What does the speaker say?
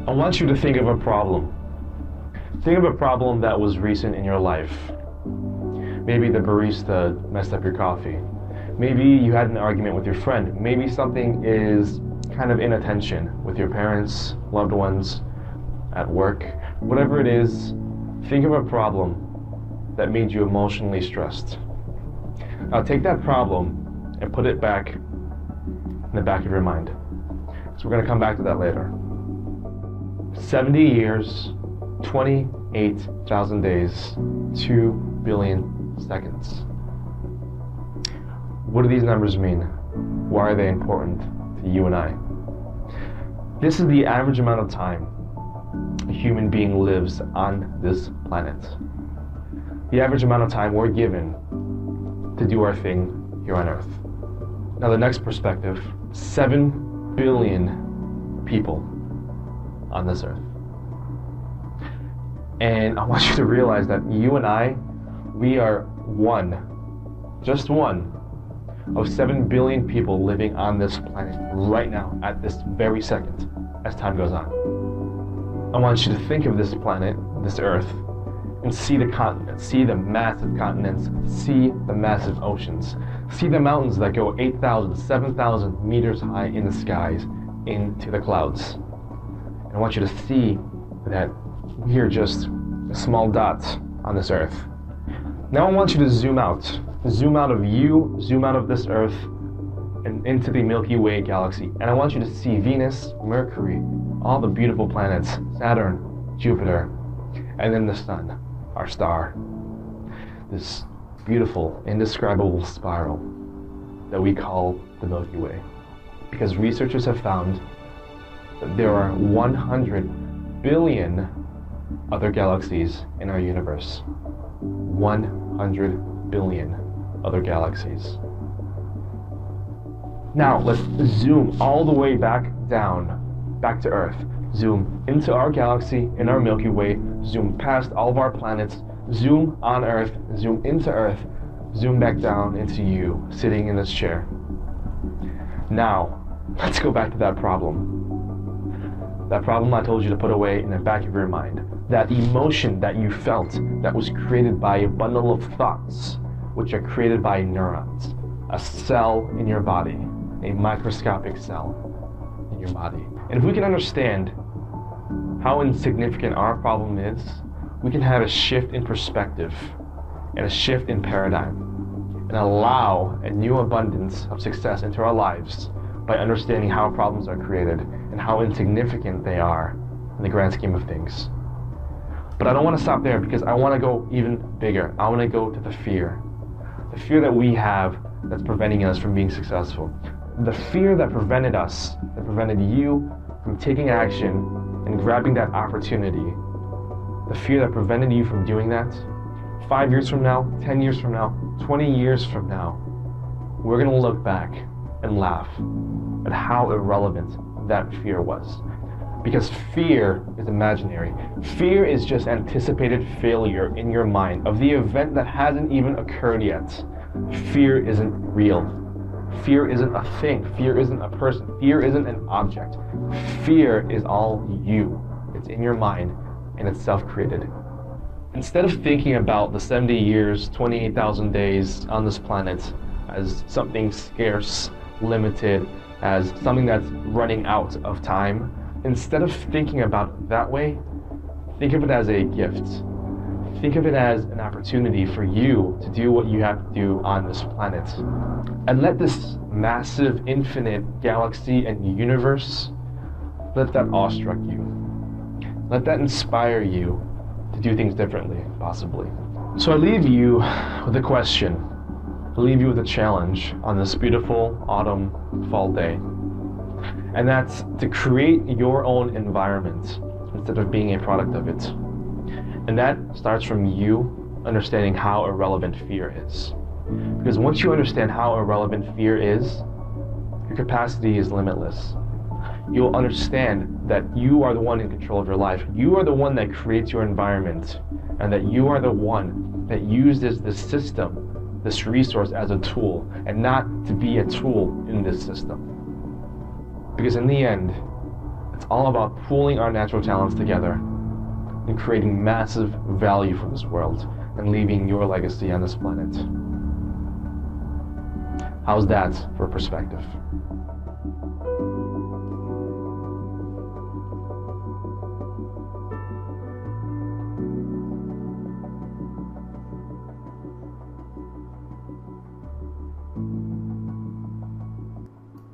I want you to think of a problem. Think of a problem that was recent in your life. Maybe the barista messed up your coffee. Maybe you had an argument with your friend. Maybe something is kind of inattention with your parents, loved ones, at work. Whatever it is, think of a problem that made you emotionally stressed. Now take that problem and put it back in the back of your mind. So we're going to come back to that later. 70 years, 28,000 days, 2 billion seconds. What do these numbers mean? Why are they important to you and I? This is the average amount of time a human being lives on this planet. The average amount of time we're given to do our thing here on Earth. Now the next perspective, 7 billion people on this Earth. And I want you to realize that you and I, we are one, just one, of 7 billion people living on this planet right now, at this very second, as time goes on. I want you to think of this planet, this Earth, and see the continents, see the massive continents, see the massive oceans, see the mountains that go 8,000, 7,000 meters high in the skies, into the clouds. And I want you to see that we are just a small dot on this Earth. Now I want you to zoom out of you, zoom out of this Earth, and into the Milky Way galaxy. And I want you to see Venus, Mercury, all the beautiful planets, Saturn, Jupiter, and then the sun, our star. This beautiful, indescribable spiral that we call the Milky Way. Because researchers have found that there are 100 billion other galaxies in our universe. 100 billion other galaxies. Now let's zoom all the way back down, back to Earth. Zoom into our galaxy, in our Milky Way, zoom past all of our planets, zoom on Earth, zoom into Earth, zoom back down into you, sitting in this chair. Now, let's go back to that problem. That problem I told you to put away in the back of your mind. That emotion that you felt that was created by a bundle of thoughts, which are created by neurons, a cell in your body, a microscopic cell in your body. And if we can understand how insignificant our problem is, we can have a shift in perspective and a shift in paradigm and allow a new abundance of success into our lives by understanding how problems are created and how insignificant they are in the grand scheme of things. But I don't want to stop there, because I want to go even bigger. I want to go to the fear that we have that's preventing us from being successful. The fear that prevented us, that prevented you from taking action and grabbing that opportunity. The fear that prevented you from doing that. 5 years from now, 10 years from now, 20 years from now, we're going to look back and laugh at how irrelevant that fear was. Because fear is imaginary. Fear is just anticipated failure in your mind of the event that hasn't even occurred yet. Fear isn't real. Fear isn't a thing. Fear isn't a person. Fear isn't an object. Fear is all you. It's in your mind, and it's self-created. Instead of thinking about the 70 years, 28,000 days on this planet as something scarce, limited, as something that's running out of time, instead of thinking about it that way, think of it as a gift. Think of it as an opportunity for you to do what you have to do on this planet. And let this massive, infinite galaxy and universe, let that awestruck you. Let that inspire you to do things differently, possibly. So I leave you with a question. I leave you with a challenge on this beautiful autumn, fall day. And that's to create your own environment instead of being a product of it. And that starts from you understanding how irrelevant fear is. Because once you understand how irrelevant fear is, your capacity is limitless. You'll understand that you are the one in control of your life. You are the one that creates your environment, and that you are the one that uses this system, this resource as a tool, and not to be a tool in this system. Because in the end, It's all about pooling our natural talents together and creating massive value for this world and leaving your legacy on this planet. How's that for perspective?